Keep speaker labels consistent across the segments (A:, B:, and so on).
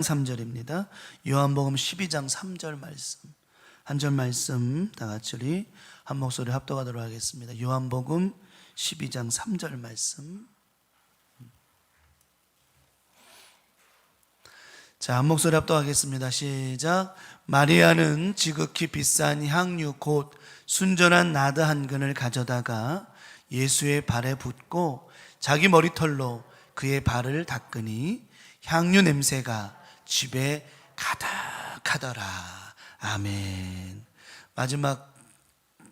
A: 3절입니다. 요한복음 12장 3절 말씀. 한 절 말씀 다 같이 우리 한 목소리 합독하도록 하겠습니다. 요한복음 12장 3절 말씀. 자, 한 목소리 합독하겠습니다. 시작. 마리아는 지극히 비싼 향유 곧 순전한 나드 한 근을 가져다가 예수의 발에 붓고 자기 머리털로 그의 발을 닦으니 향유 냄새가 집에 가득하더라. 아멘. 마지막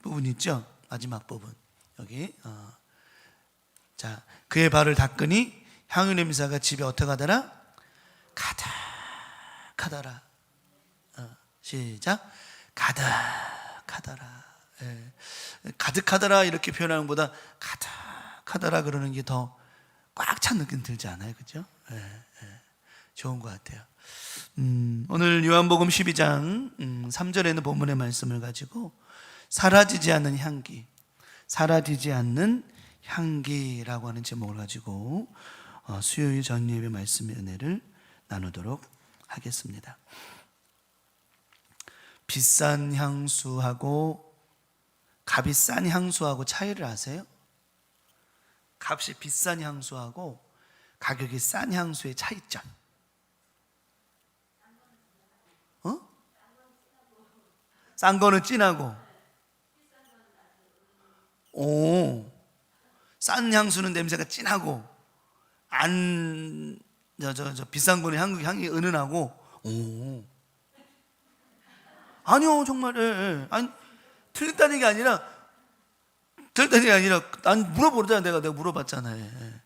A: 부분 있죠? 마지막 부분 여기 자, 그의 발을 닦으니 향유 냄새가 집에 어떻게 하더라? 가득하더라. 시작. 가득하더라. 예. 가득하더라 이렇게 표현하는 것보다 가득하더라 그러는 게 더 꽉 찬 느낌 들지 않아요? 그죠? 예, 예. 좋은 것 같아요. 오늘 요한복음 12장 3절에 있는 본문의 말씀을 가지고 사라지지 않는 향기, 사라지지 않는 향기라고 하는 제목을 가지고 수요일 전 예배 말씀의 은혜를 나누도록 하겠습니다. 비싼 향수하고 값이 싼 향수하고 차이를 아세요? 값이 비싼 향수하고 가격이 싼 향수의 차이점. 싼 거는 진하고, 싼 향수는 냄새가 진하고, 비싼 거는 향이 은은하고, 아니요, 정말, 아니, 틀렸다는 게 아니라, 난 물어보잖아. 내가 물어봤잖아요.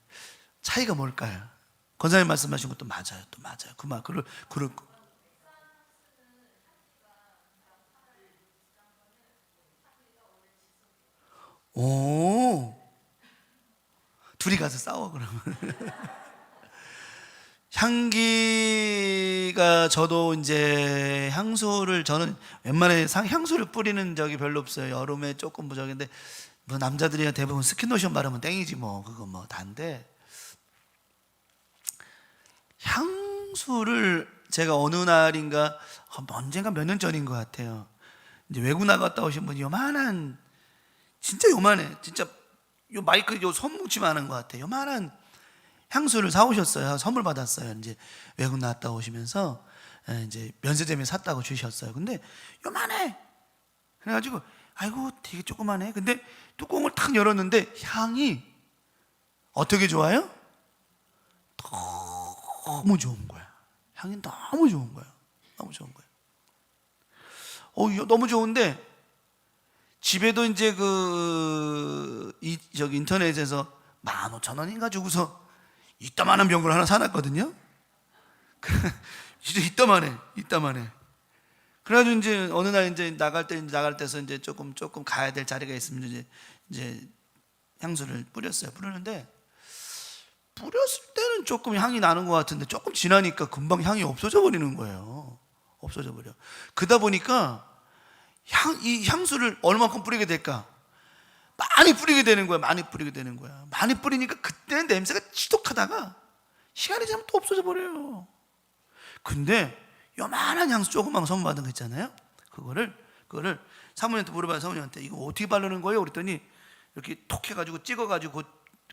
A: 차이가 뭘까요? 권사님 말씀하신 것도 맞아요. 또 맞아요. 둘이 가서 싸워, 그러면. 향기가, 저도 이제 저는 웬만하면 향수를 뿌리는 적이 별로 없어요. 여름에 조금 부족인데, 뭐 남자들이 대부분 스킨로션 바르면 땡이지 뭐, 그거 뭐 단데. 향수를 제가 어느 날인가, 언젠가 몇 년 전인 것 같아요. 이제 외국 나갔다 오신 분이 진짜 요만해. 진짜 요 마이크 요 손뭉치만한 것 같아요. 요만한 향수를 사오셨어요. 선물 받았어요. 이제 외국 나갔다 오시면서 이제 면세점에 샀다고 주셨어요. 근데 요만해. 그래가지고 아이고 되게 조그만해. 근데 뚜껑을 탁 열었는데 향이 어떻게 좋아요? 너무 좋은 거야. 향이 너무 좋은 거야. 너무 좋은 거야. 너무 좋은데 집에도 이제 저기 인터넷에서 15,000원인가 주고서 이따만한 병을 하나 사놨거든요. 진짜 이따만해. 그래가지고 이제 어느 날 이제 나갈 때서 이제 조금 가야 될 자리가 있으면 이제 향수를 뿌렸어요. 뿌렸는데 뿌렸을 때는 조금 향이 나는 것 같은데 조금 지나니까 금방 향이 없어져 버리는 거예요. 없어져 버려. 그러다 보니까 이 향수를 얼마큼 뿌리게 될까? 많이 뿌리게 되는 거야. 많이 뿌리니까 그때는 냄새가 지독하다가 시간이 지나면 또 없어져 버려요. 근데 요만한 향수 조그만 선물 받은 거 있잖아요. 그거를 사모님한테 물어봐요. 사모님한테 이거 어떻게 바르는 거예요? 그랬더니 이렇게 톡 해가지고 찍어가지고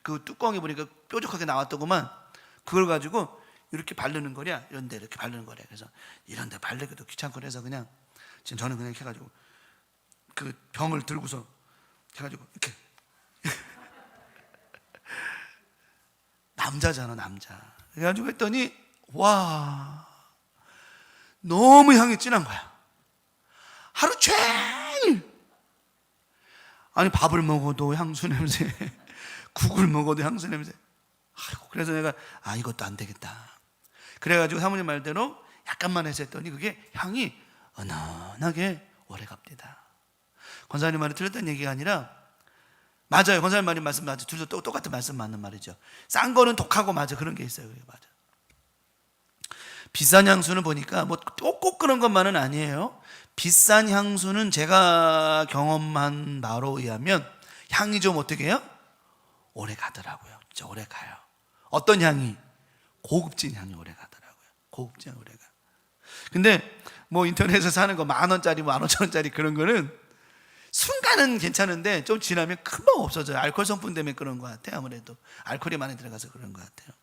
A: 그 뚜껑에 보니까 뾰족하게 나왔더구만. 그걸 가지고 이렇게 바르는 거냐? 이런데 이렇게 바르는 거래. 그래서 이런데 바르기도 귀찮고 그래서 그냥 지금 저는 그냥 이렇게 해가지고 그 병을 들고서 해가지고 이렇게 남자잖아, 남자. 그래가지고 했더니 와, 너무 향이 진한 거야. 하루 종일. 아니 밥을 먹어도 향수 냄새, 국을 먹어도 향수 냄새. 아이고, 그래서 내가 이것도 안 되겠다. 그래가지고 사모님 말대로 약간만 해서 했더니 그게 향이 은은하게 오래 갑니다. 권사님 말이 틀렸다는 얘기가 아니라 맞아요. 권사님 말이 말씀 맞아요. 둘 다 똑같은 말씀 맞는 말이죠. 싼 거는 독하고 맞아. 그런 게 있어요. 그게 맞아. 비싼 향수는 보니까 뭐 꼭 그런 것만은 아니에요. 비싼 향수는 제가 경험한 바로 의하면 향이 좀 어떻게 해요? 오래 가더라고요. 진짜 오래 가요. 어떤 향이? 고급진 향이 오래 가더라고요. 고급진 오레가. 근데 뭐 인터넷에서 사는 거 10,000원짜리, 15,000원짜리 그런 거는 순간은 괜찮은데 좀 지나면 금방 없어져요. 알코올 성분 때문에 그런 것 같아요. 아무래도 알코올이 많이 들어가서 그런 것 같아요.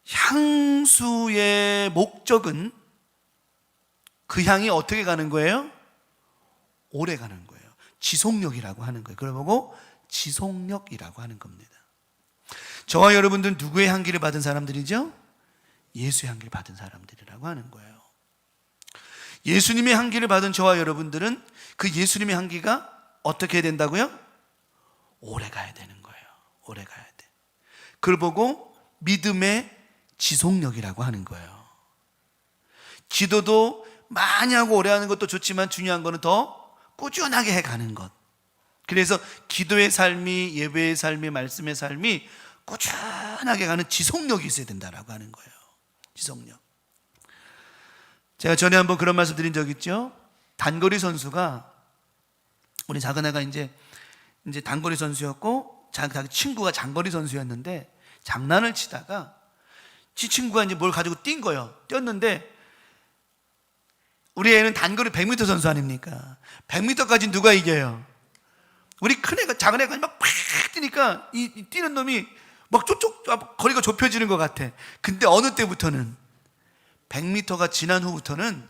A: 향수의 목적은 그 향이 어떻게 가는 거예요? 오래 가는 거예요. 지속력이라고 하는 거예요. 그걸 보고 지속력이라고 하는 겁니다. 저와 여러분들은 누구의 향기를 받은 사람들이죠? 예수의 향기를 받은 사람들이라고 하는 거예요. 예수님의 향기를 받은 저와 여러분들은 그 예수님의 향기가 어떻게 해야 된다고요? 오래 가야 되는 거예요. 오래 가야 돼. 그걸 보고 믿음의 지속력이라고 하는 거예요. 기도도 많이 하고 오래 하는 것도 좋지만 중요한 거는 더 꾸준하게 해가는 것. 그래서 기도의 삶이, 예배의 삶이, 말씀의 삶이 꾸준하게 가는 지속력이 있어야 된다라고 하는 거예요. 지속력. 제가 전에 한번 그런 말씀 드린 적 있죠? 단거리 선수가, 우리 작은애가 이제 단거리 선수였고 자기 친구가 장거리 선수였는데 장난을 치다가 지 친구가 이제 뭘 가지고 뛴 거예요. 뛰었는데 우리 애는 단거리 100m 선수 아닙니까? 100m까지 누가 이겨요? 우리 큰애가 작은애가 막 팍 뛰니까 이 뛰는 놈이 막 쪽쪽 거리가 좁혀지는 것 같아. 근데 어느 때부터는 100m가 지난 후부터는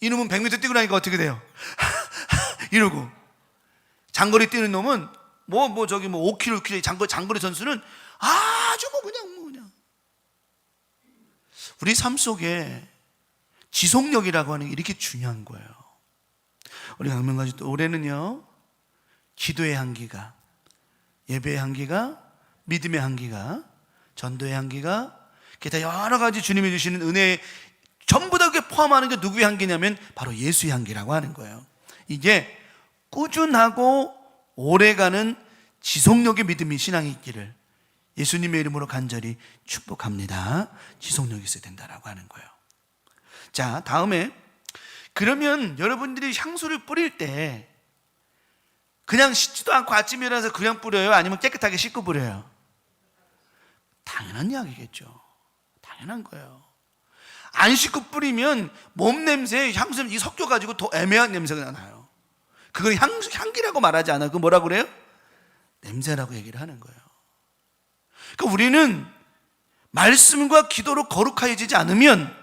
A: 이놈은 100m 뛰고 나니까 어떻게 돼요? 이러고, 장거리 뛰는 놈은 뭐 5km, 6km 장거리 선수는 아주 뭐 그냥 우리 삶 속에 지속력이라고 하는 게 이렇게 중요한 거예요. 우리 강명가족 올해는요, 기도의 향기가, 예배의 향기가, 믿음의 향기가, 전도의 향기가, 기타 여러 가지 주님이 주시는 은혜에 전부 다 그게 포함하는 게 누구의 향기냐면 바로 예수의 향기라고 하는 거예요. 이게 꾸준하고 오래가는 지속력의 믿음이 신앙이 있기를 예수님의 이름으로 간절히 축복합니다. 지속력이 있어야 된다라고 하는 거예요. 자, 다음에 그러면 여러분들이 향수를 뿌릴 때 그냥 씻지도 않고 아침에 일어나서 그냥 뿌려요? 아니면 깨끗하게 씻고 뿌려요? 당연한 이야기겠죠. 당연한 거예요. 안 씻고 뿌리면 몸 냄새에 향수 이 섞여가지고 더 애매한 냄새가 나요. 그걸 향기라고 말하지 않아요. 그거 뭐라고 그래요? 냄새라고 얘기를 하는 거예요. 그러니까 우리는 말씀과 기도로 거룩해지지 않으면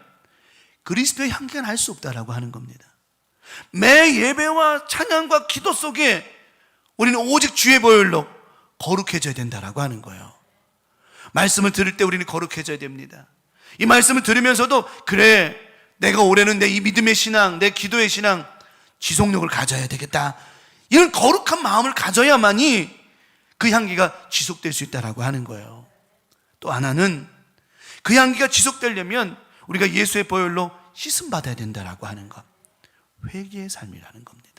A: 그리스도의 향기가 날 수 없다라고 하는 겁니다. 매 예배와 찬양과 기도 속에 우리는 오직 주의 보혈로 거룩해져야 된다라고 하는 거예요. 말씀을 들을 때 우리는 거룩해져야 됩니다. 이 말씀을 들으면서도 그래, 내가 올해는 내 이 믿음의 신앙, 내 기도의 신앙 지속력을 가져야 되겠다, 이런 거룩한 마음을 가져야만이 그 향기가 지속될 수 있다라고 하는 거예요. 또 하나는 그 향기가 지속되려면 우리가 예수의 보혈로 씻음 받아야 된다라고 하는 것, 회개의 삶이라는 겁니다.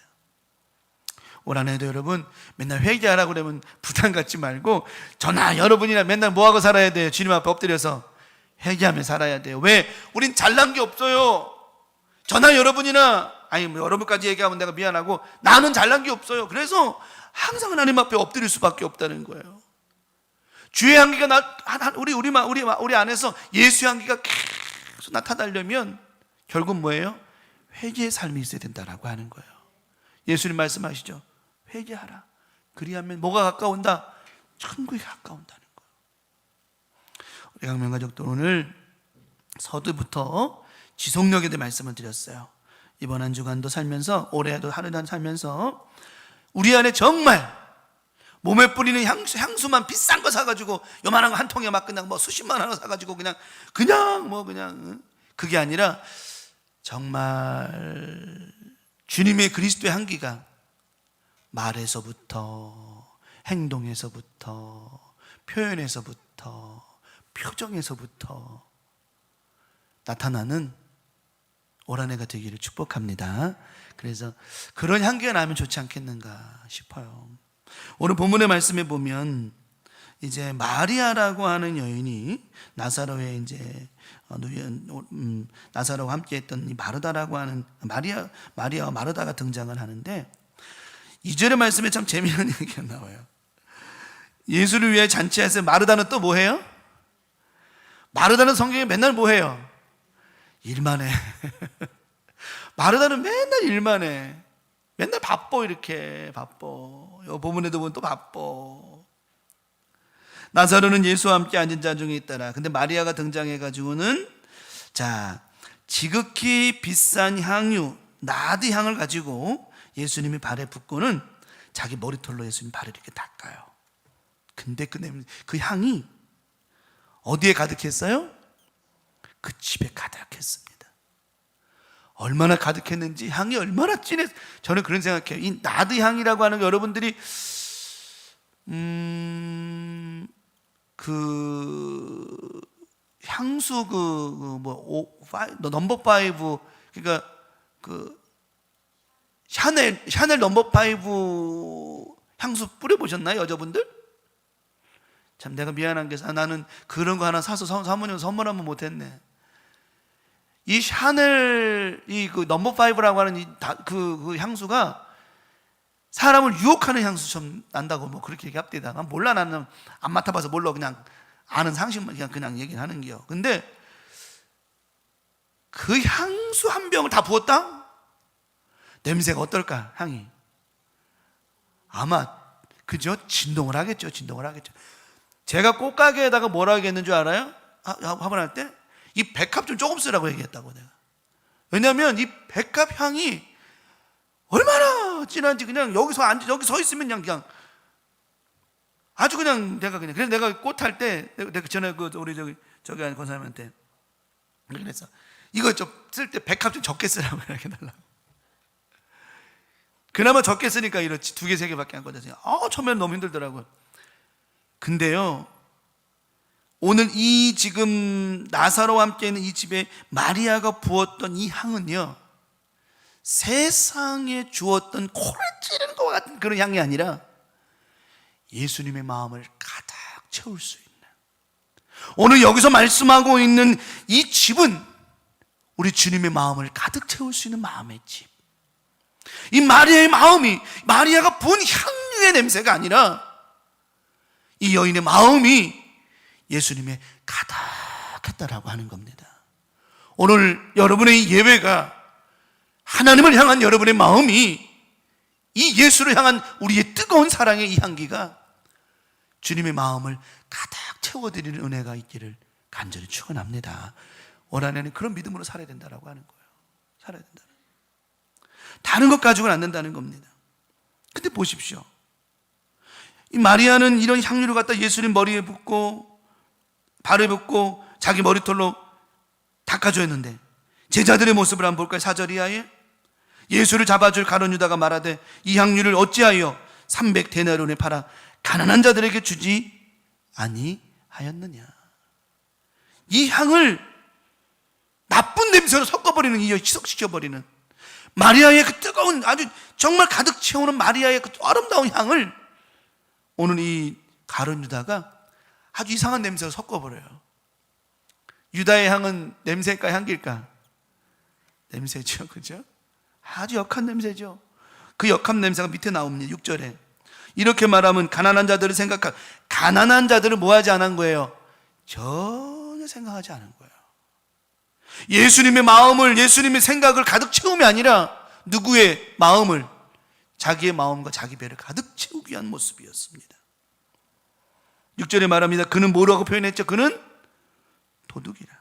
A: 올 한해도 여러분 맨날 회개하라고 그러면 부담 갖지 말고 저나 여러분이나 맨날 뭐하고 살아야 돼요? 주님 앞에 엎드려서 회개하며 살아야 돼요. 왜? 우린 잘난 게 없어요. 저나 여러분이나, 아니 뭐 여러분까지 얘기하면 내가 미안하고, 나는 잘난 게 없어요. 그래서 항상 하나님 앞에 엎드릴 수밖에 없다는 거예요. 주의 향기가 우리 안에서 예수 향기가 계속 나타나려면 결국 뭐예요? 회개의 삶이 있어야 된다라고 하는 거예요. 예수님 말씀하시죠. 회개하라. 그리하면 뭐가 가까운다? 천국이 가까운다는 거예요. 우리 강명가족도 오늘 서두부터 지속력에 대해 말씀을 드렸어요. 이번 한 주간도 살면서, 올해도 하루도 살면서 우리 안에 정말 몸에 뿌리는 향수만 비싼 거 사가지고 요만한 거 한 통에 막 그냥 뭐 수십만 원 사가지고 그냥 그게 아니라 정말 주님의 그리스도의 향기가 말에서부터, 행동에서부터, 표현에서부터, 표정에서부터 나타나는 올 한 해가 되기를 축복합니다. 그래서 그런 향기가 나면 좋지 않겠는가 싶어요. 오늘 본문의 말씀에 보면 이제 마리아라고 하는 여인이 나사로의 이제 나사로와 함께했던 이 마르다라고 하는 마리아와 마르다가 등장을 하는데, 2절의 말씀에 참 재미있는 얘기가 나와요. 예수를 위해 잔치해서 마르다는 또 뭐 해요? 마르다는 성경에 맨날 뭐 해요? 일만 해. 마르다는 맨날 일만 해. 맨날 바빠, 이렇게 바빠. 요 본문에도 보면 또 바빠. 나사로는 예수와 함께 앉은 자 중에 있더라. 근데 마리아가 등장해가지고는 자, 지극히 비싼 향유 나드 향을 가지고 예수님이 발에 붓고는 자기 머리털로 예수님 발을 이렇게 닦아요. 근데 그 향이 어디에 가득했어요? 그 집에 가득했습니다. 얼마나 가득했는지, 향이 얼마나 진해. 저는 그런 생각해요. 이 나드 향이라고 하는 거 여러분들이 그 향수 넘버 5, 그러니까 그 샤넬 넘버 5 향수 뿌려 보셨나요, 여자분들? 참 내가 미안한 게 나는 그런 거 하나 사서 사모님 선물하면 못했네. 이 샤넬 그 넘버 5라고 하는 그 향수가 사람을 유혹하는 향수처럼 난다고 뭐 그렇게 얘기합니다. 난 몰라, 나는 안 맡아봐서 몰라. 그냥 아는 상식만 그냥 얘기를 하는 게요. 근데 그 향수 한 병을 다 부었다? 냄새가 어떨까? 향이 아마 그죠? 진동을 하겠죠. 제가 꽃가게에다가 뭐라고 했는 줄 알아요? 화분할 때? 이 백합 좀 조금 쓰라고 얘기했다고 내가. 왜냐하면 이 백합 향이 얼마나 진한지, 그냥 여기 서 있으면 그냥 아주 그냥 그래서 내가 꽃 할 때 내가 전에 우리 저기 하는 권사님한테 그랬어. 이거 좀 쓸 때 백합 좀 적게 쓰라고 이렇게 달라고. 그나마 적게 쓰니까 이렇지 2개 3개밖에 안 꺼졌어요. 처음에는 너무 힘들더라고요. 근데요, 오늘 이 지금 나사로와 함께 있는 이 집에 마리아가 부었던 이 향은요, 세상에 주었던 코를 찌르는 것과 같은 그런 향이 아니라 예수님의 마음을 가득 채울 수 있는, 오늘 여기서 말씀하고 있는 이 집은 우리 주님의 마음을 가득 채울 수 있는 마음의 집. 이 마리아의 마음이, 마리아가 부은 향유의 냄새가 아니라 이 여인의 마음이 예수님의 가득했다라고 하는 겁니다. 오늘 여러분의 예배가 하나님을 향한 여러분의 마음이, 이 예수를 향한 우리의 뜨거운 사랑의 이 향기가 주님의 마음을 가득 채워드리는 은혜가 있기를 간절히 축원합니다. 올 한해는 그런 믿음으로 살아야 된다라고 하는 거예요. 살아야 된다. 다른 것 가지고는 안 된다는 겁니다. 근데 보십시오. 이 마리아는 이런 향유를 갖다 예수님 머리에 붓고 발에 붓고 자기 머리털로 닦아줘 했는데, 제자들의 모습을 한번 볼까요? 4절 이하에 예수를 잡아줄 가룟 유다가 말하되 이 향유를 어찌하여 300데나리온에 팔아 가난한 자들에게 주지 아니하였느냐. 이 향을 나쁜 냄새로 섞어버리는, 희석시켜버리는 마리아의 그 뜨거운, 아주 정말 가득 채우는 마리아의 그 아름다운 향을 오늘 이 가룟 유다가 아주 이상한 냄새로 섞어버려요. 유다의 향은 냄새일까 향기일까? 냄새죠, 그죠? 아주 역한 냄새죠. 그 역한 냄새가 밑에 나옵니다. 6절에 이렇게 말하면 가난한 자들을 가난한 자들을 뭐 하지 않은 거예요? 전혀 생각하지 않은 거예요. 예수님의 마음을, 예수님의 생각을 가득 채움이 아니라 누구의 마음을, 자기의 마음과 자기 배를 가득 채우기 위한 모습이었습니다. 6절에 말합니다. 그는 뭐라고 표현했죠? 그는 도둑이라.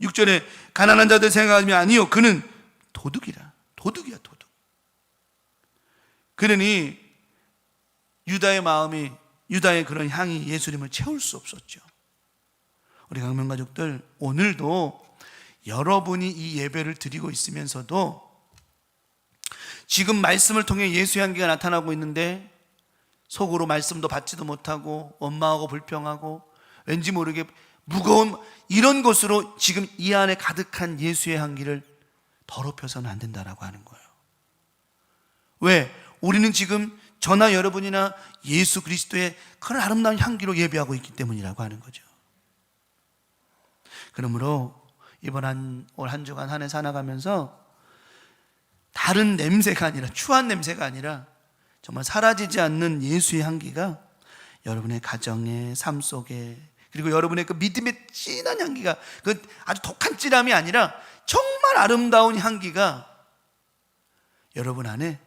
A: 6절에 가난한 자들 생각하면 아니요, 그는 도둑이라. 도둑이야, 도둑. 그러니 유다의 마음이, 유다의 그런 향이 예수님을 채울 수 없었죠. 우리 강명가족들, 오늘도 여러분이 이 예배를 드리고 있으면서도 지금 말씀을 통해 예수의 향기가 나타나고 있는데 속으로 말씀도 받지도 못하고 원망하고 불평하고 왠지 모르게 무거운 이런 것으로 지금 이 안에 가득한 예수의 향기를 더럽혀서는 안 된다라고 하는 거예요. 왜? 우리는 지금 저나 여러분이나 예수 그리스도의 그런 아름다운 향기로 예배하고 있기 때문이라고 하는 거죠. 그러므로 이번 올 한 주간 한 해 살아가면서 다른 냄새가 아니라, 추한 냄새가 아니라 정말 사라지지 않는 예수의 향기가 여러분의 가정에, 삶 속에, 그리고 여러분의 그 믿음의 진한 향기가, 그 아주 독한 진함이 아니라 정말 아름다운 향기가 여러분 안에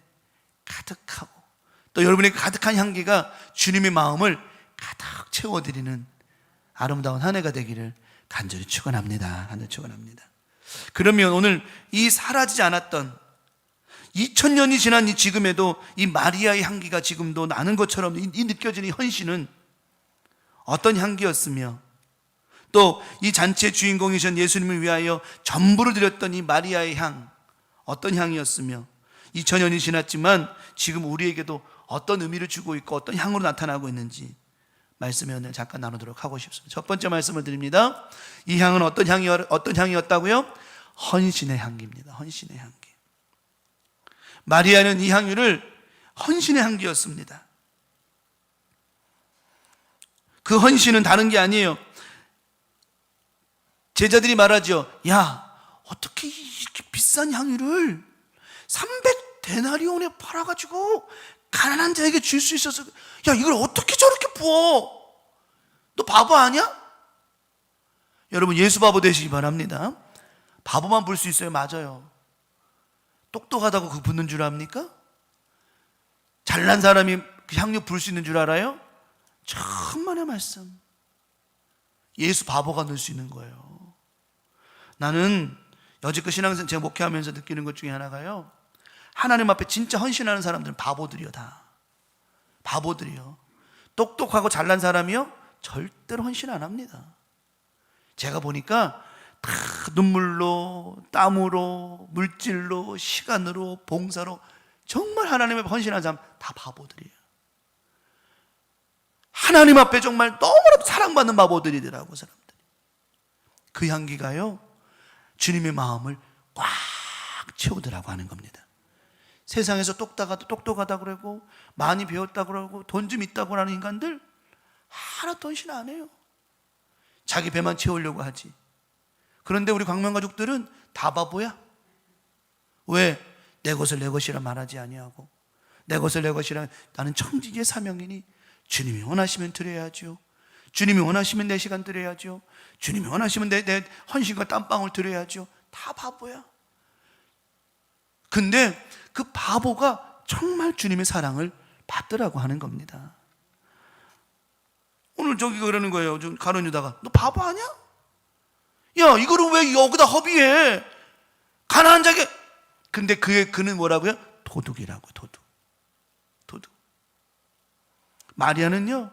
A: 가득하고, 또 여러분의 가득한 향기가 주님의 마음을 가득 채워드리는 아름다운 한 해가 되기를 간절히 축원합니다. 간절히 축원합니다. 그러면 오늘 이 사라지지 않았던 2000년이 지난 이 지금에도 이 마리아의 향기가 지금도 나는 것처럼 이 느껴지는 이 헌신은 어떤 향기였으며, 또 이 잔치의 주인공이신 예수님을 위하여 전부를 드렸던 이 마리아의 향, 어떤 향이었으며, 2000년이 지났지만 지금 우리에게도 어떤 의미를 주고 있고 어떤 향으로 나타나고 있는지 말씀의 은혜를 잠깐 나누도록 하고 싶습니다. 첫 번째 말씀을 드립니다. 이 향은 어떤 향이었다고요? 헌신의 향기입니다. 헌신의 향기. 마리아는 이 향유를 헌신의 향기였습니다. 그 헌신은 다른 게 아니에요. 제자들이 말하죠. 야, 어떻게 이렇게 비싼 향유를 300데나리온에 팔아가지고 가난한 자에게 줄 수 있어서, 야, 이걸 어떻게 저렇게 부어? 너 바보 아니야? 여러분, 예수 바보 되시기 바랍니다. 바보만 볼 수 있어요. 맞아요. 똑똑하다고 그 붓는 줄 압니까? 잘난 사람이 그 향유 부을 수 있는 줄 알아요? 천만의 말씀. 예수 바보가 넣을 수 있는 거예요. 나는 여지껏 신앙생활 제가 목회하면서 느끼는 것 중에 하나가요, 하나님 앞에 진짜 헌신하는 사람들은 바보들이요. 다 바보들이요. 똑똑하고 잘난 사람이요 절대로 헌신 안 합니다. 제가 보니까 다 눈물로, 땀으로, 물질로, 시간으로, 봉사로 정말 하나님 앞에 헌신하는 사람 다 바보들이에요. 하나님 앞에 정말 너무나도 사랑받는 바보들이더라고, 사람들이. 그 향기가요 주님의 마음을 꽉 채우더라고 하는 겁니다. 세상에서 똑똑하다 그러고 많이 배웠다 그러고 돈 좀 있다고 하는 인간들 하나도 헌신 안 해요. 자기 배만 채우려고 하지. 그런데 우리 광명 가족들은 다 바보야. 왜? 내 것을 내 것이라 말하지 아니하고, 내 것을 내 것이라, 나는 청지기의 사명이니 주님이 원하시면 드려야죠. 주님이 원하시면 내 시간 드려야죠. 주님이 원하시면 내 헌신과 땀방울 드려야죠. 다 바보야. 근데 그 바보가 정말 주님의 사랑을 받더라고 하는 겁니다. 오늘 저기 그러는 거예요. 가룟 유다가, 너 바보 아니야? 야, 이거를 왜 여기다 허비해? 가난한 자에게. 근데 그는 뭐라고요? 도둑이라고. 도둑. 마리아는요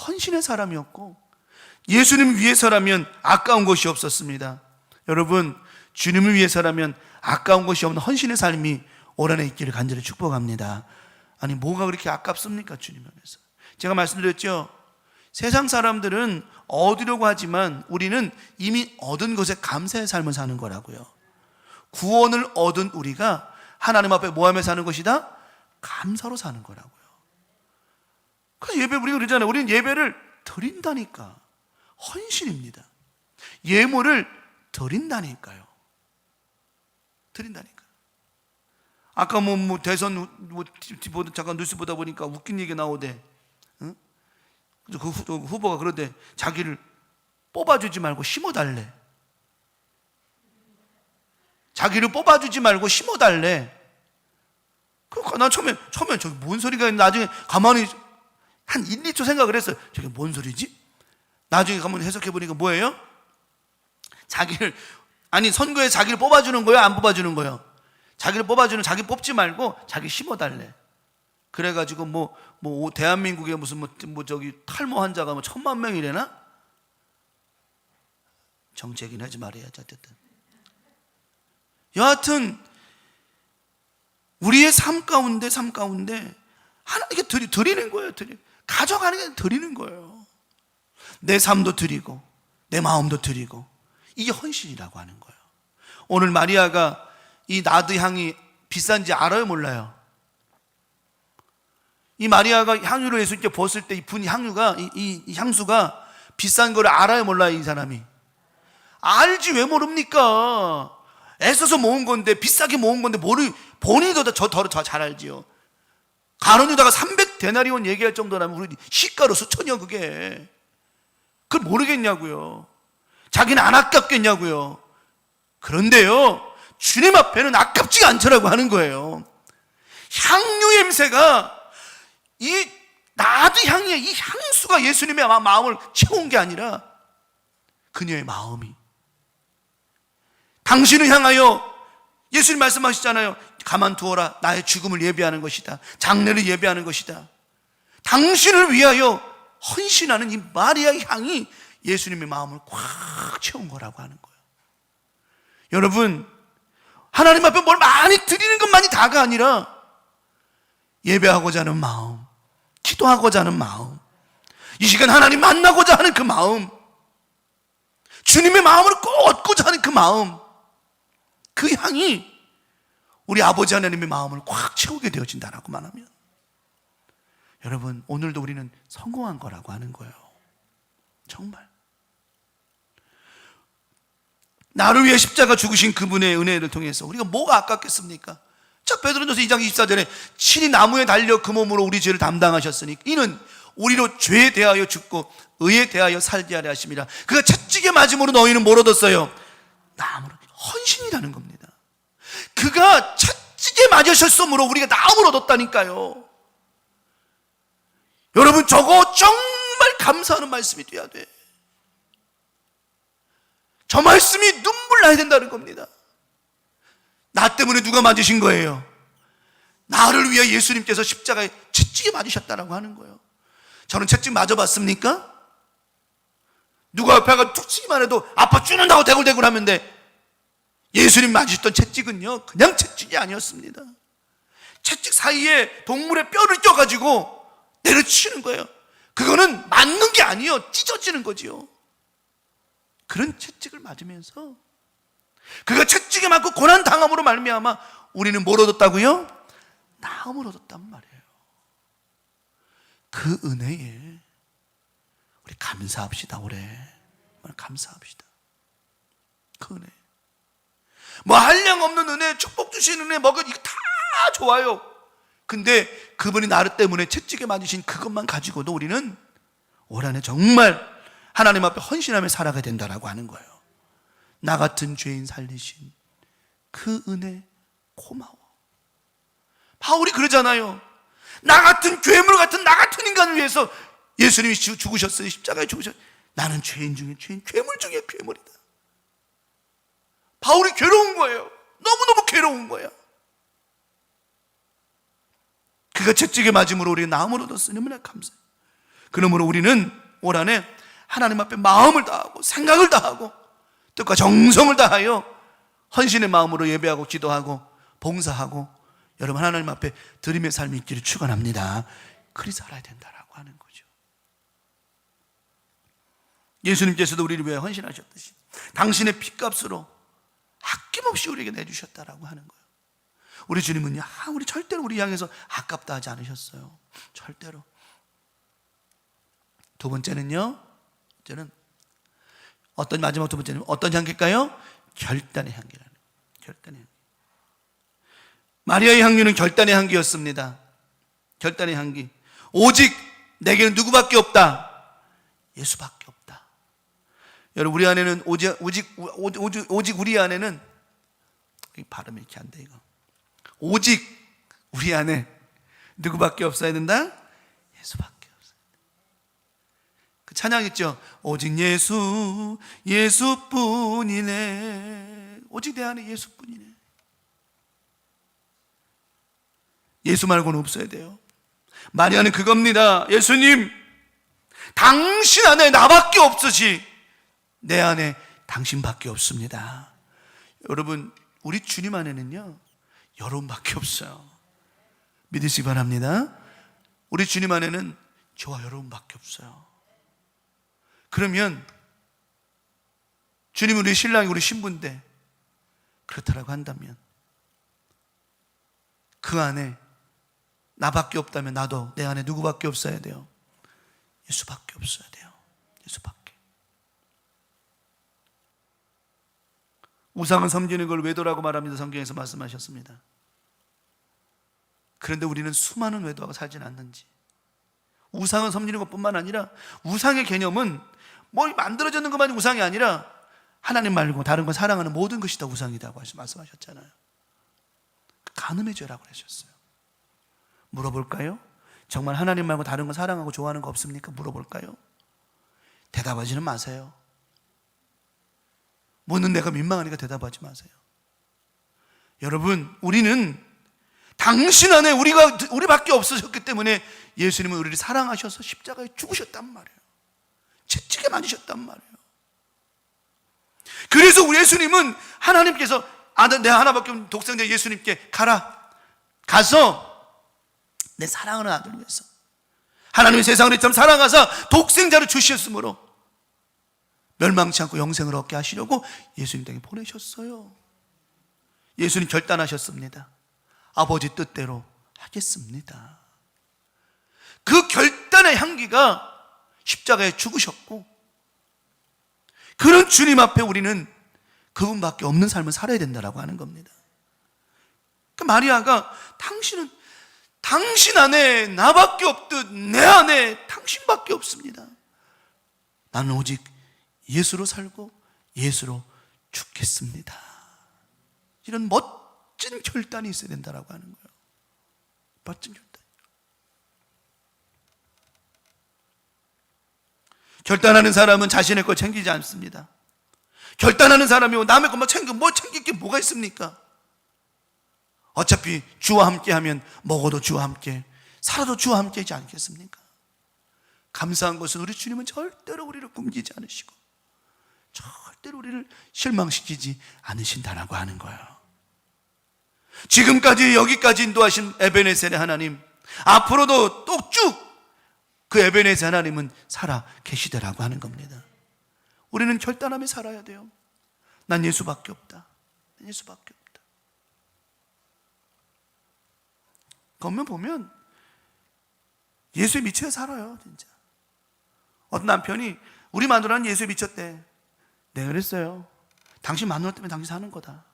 A: 헌신의 사람이었고, 예수님 위해서라면 아까운 것이 없었습니다. 여러분, 주님을 위해서라면 아까운 것이 없는 헌신의 삶이 올 한해 있기를 간절히 축복합니다. 아니, 뭐가 그렇게 아깝습니까? 주님 안에서. 제가 말씀드렸죠, 세상 사람들은 얻으려고 하지만 우리는 이미 얻은 것에 감사의 삶을 사는 거라고요. 구원을 얻은 우리가 하나님 앞에 뭐 하며 사는 것이다? 감사로 사는 거라고요. 그래서 예배, 우리가 그러잖아요. 우리는 예배를 드린다니까. 헌신입니다. 예물을 드린다니까요. 드린다니까. 아까 대선 잠깐 뉴스 보다 보니까 웃긴 얘기 나오대. 응? 그 후보가 그러대. 자기를 뽑아주지 말고 심어달래. 자기를 뽑아주지 말고 심어달래. 그러니까 난 처음에 저기 뭔 소리가 있는데, 나중에 가만히 한 1, 2초 생각을 했어요. 저게 뭔 소리지? 나중에 가만히 해석해보니까 뭐예요? 선거에 자기를 뽑아주는 거예요? 안 뽑아주는 거예요? 자기 뽑지 말고 자기 심어달래. 그래가지고 대한민국에 무슨 저기 탈모 환자가 1000만 명이래나? 정책이나 하지 말아야지. 어쨌든 여하튼 우리의 삶 가운데 하나님께 드리는 거예요. 가져가는 게 드리는 거예요. 내 삶도 드리고 내 마음도 드리고, 이게 헌신이라고 하는 거예요. 오늘 마리아가 이 나드 향이 비싼지 알아요, 몰라요? 이 마리아가 향유를 예수님께 부었을 때 이 향수가 비싼 걸 알아요, 몰라요? 이 사람이 알지. 왜 모릅니까? 애써서 모은 건데, 비싸게 모은 건데 본인이 더 잘 알지요. 가룟 유다가 300데나리온 얘기할 정도라면 우리 시가로 수천이요, 그게. 그걸 모르겠냐고요. 자기는 안 아깝겠냐고요. 그런데요, 주님 앞에는 아깝지가 않더라고 하는 거예요. 향유 냄새가 이 나드 향의 이 향수가 예수님의 마음을 채운 게 아니라 그녀의 마음이, 당신을 향하여 예수님 말씀하시잖아요. 가만두어라. 나의 죽음을 예비하는 것이다. 장례를 예비하는 것이다. 당신을 위하여 헌신하는 이 마리아의 향이 예수님의 마음을 꽉 채운 거라고 하는 거예요. 여러분, 하나님 앞에 뭘 많이 드리는 것만이 다가 아니라 예배하고자 하는 마음, 기도하고자 하는 마음, 이 시간 하나님 만나고자 하는 그 마음, 주님의 마음을 꼭 얻고자 하는 그 마음, 그 향이 우리 아버지 하나님의 마음을 꽉 채우게 되어진다라고 말하면, 여러분, 오늘도 우리는 성공한 거라고 하는 거예요. 정말 나를 위해 십자가 죽으신 그분의 은혜를 통해서 우리가 뭐가 아깝겠습니까? 자, 베드로전서 2장 24절에 친히 나무에 달려 그 몸으로 우리 죄를 담당하셨으니 이는 우리로 죄에 대하여 죽고 의에 대하여 살게 하려 하심이라. 그가 채찍에 맞음으로 너희는 뭘 얻었어요? 나무로, 헌신이라는 겁니다. 그가 채찍에 맞으셨으므로 우리가 나무를 얻었다니까요. 여러분, 저거 정말 감사하는 말씀이 돼야 돼. 저 말씀이 눈물 나야 된다는 겁니다. 나 때문에 누가 맞으신 거예요? 나를 위해 예수님께서 십자가에 채찍에 맞으셨다라고 하는 거예요. 저는 채찍 맞아봤습니까? 누가 옆에 가서 툭 치기만 해도 아파 죽는다고 대굴대굴 하는데, 예수님 맞으셨던 채찍은요, 그냥 채찍이 아니었습니다. 채찍 사이에 동물의 뼈를 껴가지고 내려치는 거예요. 그거는 맞는 게 아니에요. 찢어지는 거지요. 그런 채찍을 맞으면서 그가 채찍에 맞고 고난당함으로 말미암아 우리는 뭘 얻었다고요? 나음을 얻었단 말이에요. 그 은혜에 우리 감사합시다. 올해 감사합시다. 그 은혜, 뭐 한량 없는 은혜, 축복 주신 은혜, 이거 다 좋아요. 근데 그분이 나를 때문에 채찍에 맞으신 그것만 가지고도 우리는 올 한해 정말 하나님 앞에 헌신하며 살아가야 된다라고 하는 거예요. 나 같은 죄인 살리신 그 은혜 고마워. 바울이 그러잖아요. 나 같은 괴물 같은 나 같은 인간을 위해서 예수님이 죽으셨어요. 십자가에 죽으셨어요. 나는 죄인 중에 죄인, 괴물 중에 괴물이다. 바울이 괴로운 거예요. 너무너무 괴로운 거야. 그가 채찍에 맞음으로 우리가 나음을 얻었으니 너무나 감사해요. 그러므로 우리는 올 한해 하나님 앞에 마음을 다하고 생각을 다하고 뜻과 정성을 다하여 헌신의 마음으로 예배하고 기도하고 봉사하고 여러분 하나님 앞에 드림의 삶이 있기를 축원합니다. 그리 살아야 된다라고 하는 거죠. 예수님께서도 우리를 위해 헌신하셨듯이 당신의 피값으로 아낌없이 우리에게 내주셨다라고 하는 거예요. 우리 주님은요, 우리 절대로 우리 향해서 아깝다 하지 않으셨어요. 절대로. 두 번째는요, 마지막 두 번째는 어떤 향기일까요? 결단의 향기라는 거예요. 결단의 향기. 마리아의 향유는 결단의 향기였습니다. 결단의 향기. 오직 내게는 누구밖에 없다? 예수밖에 없다. 여러분, 우리 안에는 오직 우리 안에는, 이 발음이 이렇게 안 돼, 이거. 오직 우리 안에 누구밖에 없어야 된다? 예수밖에. 그 찬양 있죠? 오직 예수, 예수뿐이네. 오직 내 안에 예수뿐이네. 예수 말고는 없어야 돼요. 마리아는 그겁니다. 예수님, 당신 안에 나밖에 없으시, 내 안에 당신밖에 없습니다. 여러분, 우리 주님 안에는요, 여러분밖에 없어요. 믿으시기 바랍니다. 우리 주님 안에는 저와 여러분밖에 없어요. 그러면 주님은 우리 신랑이 우리 신부인데 그렇다라고 한다면 그 안에 나밖에 없다면 나도 내 안에 누구밖에 없어야 돼요? 예수밖에 없어야 돼요. 예수밖에. 우상을 섬기는 걸 외도라고 말합니다. 성경에서 말씀하셨습니다. 그런데 우리는 수많은 외도하고 살지는 않는지. 우상을 섬기는 것뿐만 아니라 우상의 개념은 뭐 만들어졌는 것만이 우상이 아니라 하나님 말고 다른 걸 사랑하는 모든 것이 다 우상이라고 말씀하셨잖아요. 간음의 죄라고 하셨어요. 물어볼까요? 정말 하나님 말고 다른 거 사랑하고 좋아하는 거 없습니까? 물어볼까요? 대답하지는 마세요. 묻는 내가 민망하니까 대답하지 마세요. 여러분, 우리는 당신 안에 우리밖에 없으셨기 때문에 예수님은 우리를 사랑하셔서 십자가에 죽으셨단 말이에요. 채찍에 맞으셨단 말이에요. 그래서 우리 예수님은 하나님께서 내 하나밖에 없는 독생자 예수님께 가서 내 사랑하는 아들 위해서 하나님이 세상을 이처럼 사랑하사 독생자를 주셨으므로 멸망치 않고 영생을 얻게 하시려고 예수님 땅에 보내셨어요. 예수님 결단하셨습니다. 아버지 뜻대로 하겠습니다. 그 결단의 향기가 십자가에 죽으셨고, 그런 주님 앞에 우리는 그분밖에 없는 삶을 살아야 된다고 하는 겁니다. 그 마리아가 당신 안에 나밖에 없듯 내 안에 당신밖에 없습니다. 나는 오직 예수로 살고 예수로 죽겠습니다. 이런 멋진 결단이 있어야 된다고 하는 거예요. 멋진 결단. 결단하는 사람은 자신의 걸 챙기지 않습니다. 결단하는 사람이 남의 것만 챙길 게 뭐가 있습니까? 어차피 주와 함께하면 먹어도 주와 함께, 살아도 주와 함께하지 않겠습니까? 감사한 것은 우리 주님은 절대로 우리를 굶기지 않으시고 절대로 우리를 실망시키지 않으신다라고 하는 거예요. 지금까지 여기까지 인도하신 에베네셀의 하나님, 앞으로도 또 쭉 그 에베네셀 하나님은 살아 계시더라고 하는 겁니다. 우리는 결단하며 살아야 돼요. 난 예수밖에 없다. 난 예수밖에 없다. 겉면 보면 예수에 미쳐 살아요, 진짜. 어떤 남편이 우리 마누라는 예수에 미쳤대. 내가 그랬어요. 당신 마누라 때문에 당신 사는 거다.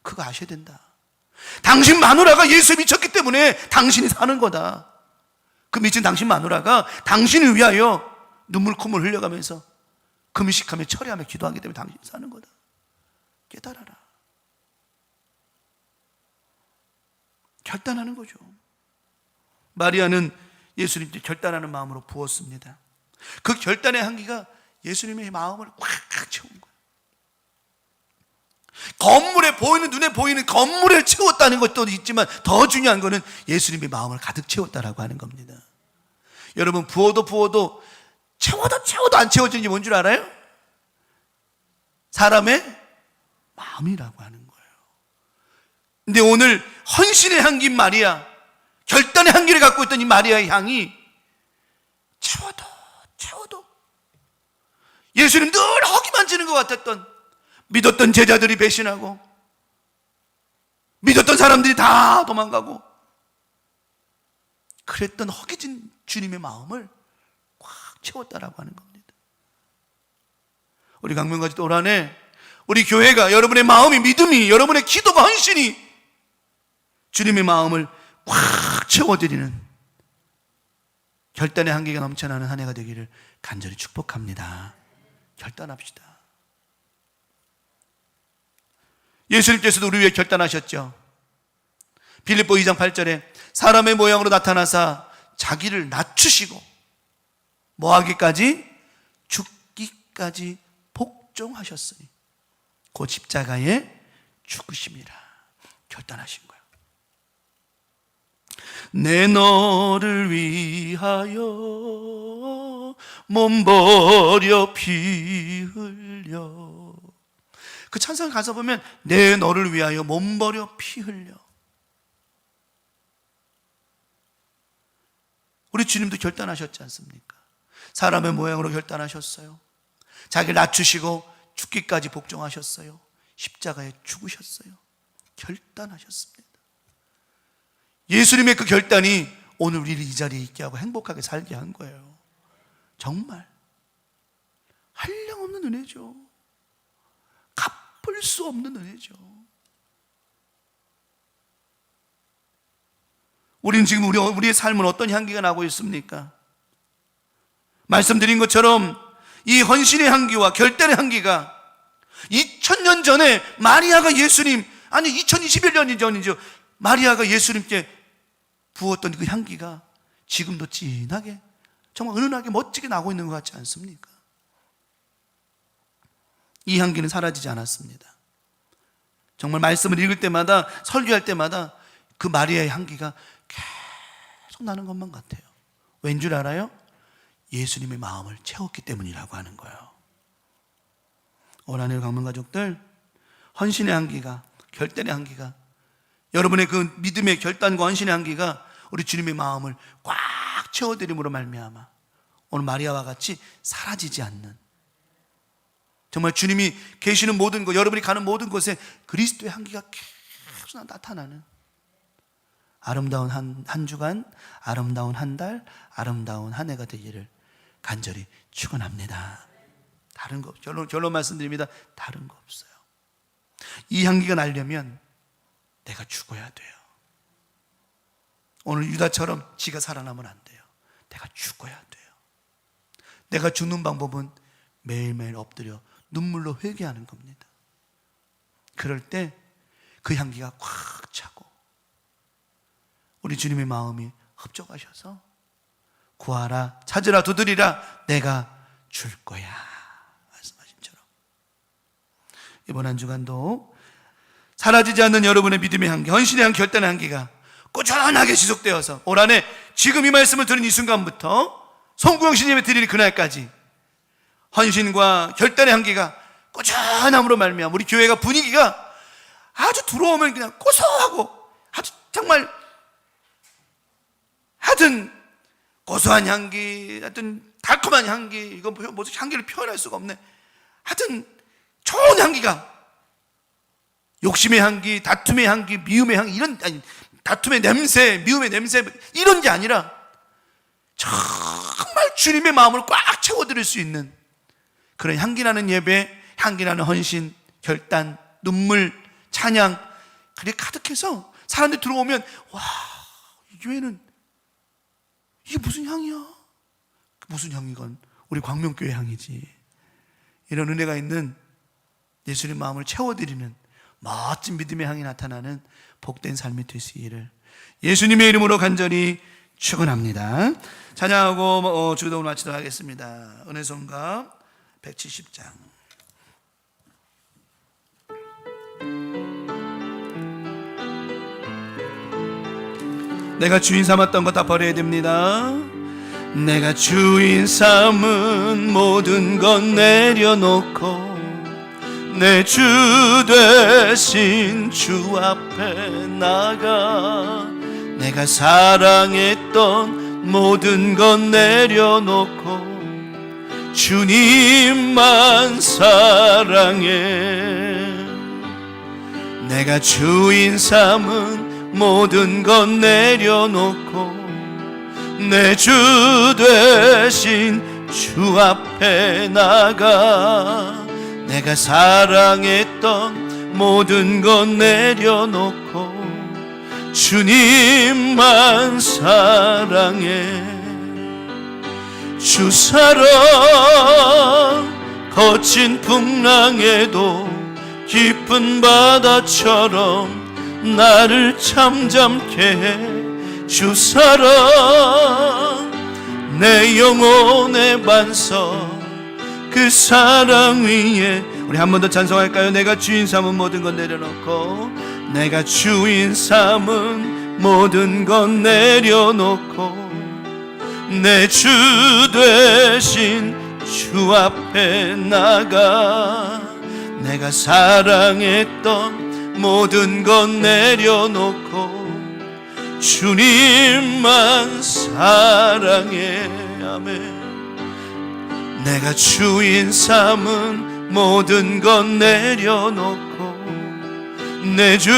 A: 그거 아셔야 된다. 당신 마누라가 예수에 미쳤기 때문에 당신이 사는 거다. 그 미친 당신 마누라가 당신을 위하여 눈물 콧물 흘려가면서 금식하며 철회하며 기도하기 때문에 당신이 사는 거다. 깨달아라. 결단하는 거죠. 마리아는 예수님께 결단하는 마음으로 부었습니다. 그 결단의 향기가 예수님의 마음을 꽉 채운 거예요. 눈에 보이는 건물을 채웠다는 것도 있지만 더 중요한 것은 예수님의 마음을 가득 채웠다라고 하는 겁니다. 여러분, 부어도 채워도 안 채워지는 게 뭔 줄 알아요? 사람의 마음이라고 하는 거예요. 근데 오늘 헌신의 향기인 마리아, 결단의 향기를 갖고 있던 이 마리아의 향이 채워도 예수님 늘 허기 만지는 것 같았던, 믿었던 제자들이 배신하고 믿었던 사람들이 다 도망가고 그랬던 허기진 주님의 마음을 꽉 채웠다라고 하는 겁니다. 우리 강명가지 올 한해 우리 교회가, 여러분의 마음이, 믿음이, 여러분의 기도가, 헌신이 주님의 마음을 꽉 채워드리는 결단의 한계가 넘쳐나는 한 해가 되기를 간절히 축복합니다. 결단합시다. 예수님께서도 우리 위해 결단하셨죠. 빌립보 2장 8절에 사람의 모양으로 나타나사 자기를 낮추시고 뭐하기까지? 죽기까지 복종하셨으니 곧 십자가에 죽으심이라. 결단하신 거예요. 내 너를 위하여 몸 버려 피 흘려. 그 찬송 가서 보면 내 너를 위하여 몸 버려 피 흘려. 우리 주님도 결단하셨지 않습니까? 사람의 모양으로 결단하셨어요. 자기를 낮추시고 죽기까지 복종하셨어요. 십자가에 죽으셨어요. 결단하셨습니다. 예수님의 그 결단이 오늘 우리를 이 자리에 있게 하고 행복하게 살게 한 거예요. 정말 한량없는 은혜죠. 갚을 수 없는 은혜죠. 우리는 지금 우리의 삶은 어떤 향기가 나고 있습니까? 말씀드린 것처럼 이 헌신의 향기와 결단의 향기가 2000년 전에 마리아가 예수님, 아니 2021년 전이죠, 마리아가 예수님께 부었던 그 향기가 지금도 진하게, 정말 은은하게 멋지게 나고 있는 것 같지 않습니까? 이 향기는 사라지지 않았습니다. 정말 말씀을 읽을 때마다, 설교할 때마다 그 마리아의 향기가 계속 나는 것만 같아요. 왠 줄 알아요? 예수님의 마음을 채웠기 때문이라고 하는 거예요. 오라늘 강문 가족들, 헌신의 향기가, 결단의 향기가, 여러분의 그 믿음의 결단과 헌신의 향기가 우리 주님의 마음을 꽉 채워드림으로 말미암아 오늘 마리아와 같이 사라지지 않는, 정말 주님이 계시는 모든 곳, 여러분이 가는 모든 곳에 그리스도의 향기가 계속 나타나는 아름다운 한 주간, 아름다운 한 달, 아름다운 한 해가 되기를 간절히 축원합니다. 다른 거, 결론 말씀드립니다. 다른 거 없어요. 이 향기가 나려면 내가 죽어야 돼요. 오늘 유다처럼 지가 살아나면 안 돼요. 내가 죽어야 돼요. 내가 죽는 방법은 매일매일 엎드려 눈물로 회개하는 겁니다. 그럴 때 그 향기가 꽉 차고 우리 주님의 마음이 흡족하셔서 구하라, 찾으라, 두드리라, 내가 줄 거야 말씀하신처럼 이번 한 주간도 사라지지 않는 여러분의 믿음의 향기, 헌신의 향기, 결단의 향기가 꾸준하게 지속되어서 올 한해 지금 이 말씀을 들은 이 순간부터 송구영신 예배 드리는 그날까지 헌신과 결단의 향기가 꾸준함으로 말미암아 우리 교회가 분위기가 아주 들어오면 그냥 고소하고 아주 정말 하여튼 고소한 향기, 하여튼 달콤한 향기, 이거 뭐 향기를 표현할 수가 없네. 하여튼 좋은 향기가, 욕심의 향기, 다툼의 향기, 미움의 향기, 이런, 아니, 다툼의 냄새, 미움의 냄새, 이런 게 아니라 정말 주님의 마음을 꽉 채워드릴 수 있는 그런 향기나는 예배, 향기나는 헌신, 결단, 눈물, 찬양, 그게 가득해서 사람들이 들어오면 와, 이 교회는 이게 무슨 향이야? 무슨 향이건 우리 광명교회 향이지. 이런 은혜가 있는 예수님 마음을 채워드리는 멋진 믿음의 향이 나타나는 복된 삶이 되시기를 예수님의 이름으로 간절히 축원합니다. 찬양하고 주기도를 마치도록 하겠습니다. 은혜송가 170장. 내가 주인 삼았던 거 다 버려야 됩니다. 내가 주인 삼은 모든 것 내려놓고 내 주 되신 주 앞에 나가 내가 사랑했던 모든 것 내려놓고 주님만 사랑해. 내가 주인 삼은 모든 것 내려놓고 내 주 되신 주 앞에 나가 내가 사랑했던 모든 것 내려놓고 주님만 사랑해. 주 사랑 거친 풍랑에도 깊은 바다처럼 나를 잠잠케 해. 주 사랑 내 영혼의 반석 그 사랑 위에 우리 한 번 더 찬송할까요? 내가 주인 삼은 모든 것 내려놓고 내가 주인 삼은 모든 것 내려놓고 내 주 되신 주 앞에 나가 내가 사랑했던 모든 것 내려놓고 주님만 사랑해. 아멘. 내가 주인 삼은 모든 것 내려놓고 내 주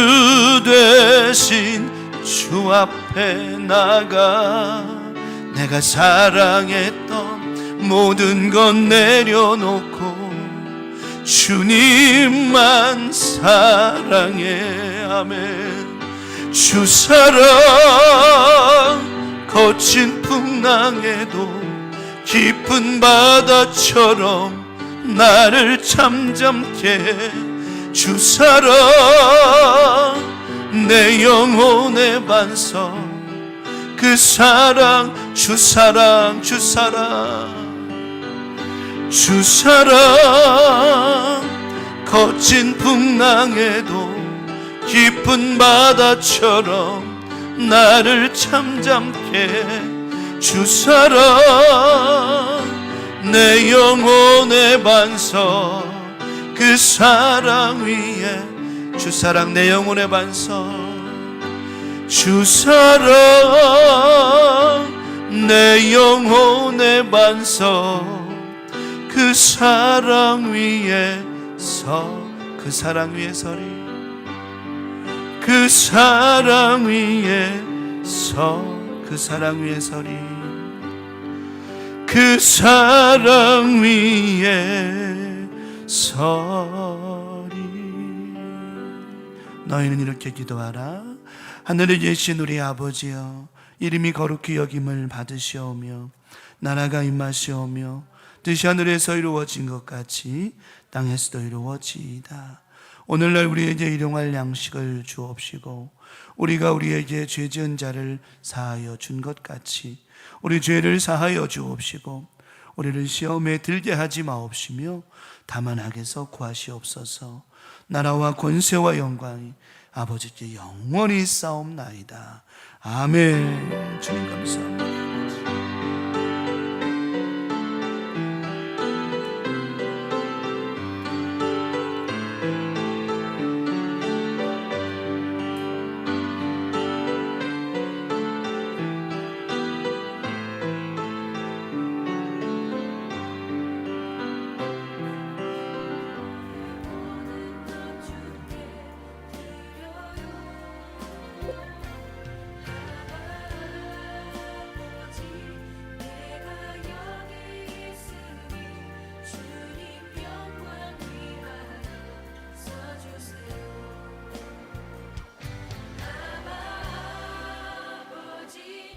A: 되신 주 앞에 나가 내가 사랑했던 모든 것 내려놓고 주님만 사랑해. 아멘. 주 사랑 거친 풍랑에도 깊은 바다처럼 나를 잠잠케 주 사랑 내 영혼의 반석 그 사랑 주 사랑 주 사랑 주 사랑 거친 풍랑에도 깊은 바다처럼 나를 잠잠케 주 사랑 내 영혼의 반석 그 사랑 위에 주 사랑 내 영혼의 반석 주 사랑 내 영혼의 반석 그 사랑 위에서 그 사랑 위에 서리 그 사랑 위에서 그 사랑 위에 서리 그 사랑 위에 서리. 너희는 이렇게 기도하라. 하늘에 계신 우리 아버지여, 이름이 거룩히 여김을 받으시오며 나라가 임하시오며 뜻이 하늘에서 이루어진 것 같이 땅에서도 이루어지이다. 오늘날 우리에게 일용할 양식을 주옵시고 우리가 우리에게 죄 지은 자를 사하여 준 것 같이 우리 죄를 사하여 주옵시고 우리를 시험에 들게 하지 마옵시며 다만 악에서 구하시옵소서. 나라와 권세와 영광이 아버지께 영원히 싸움나이다. 아멘. 주님 감사합니다.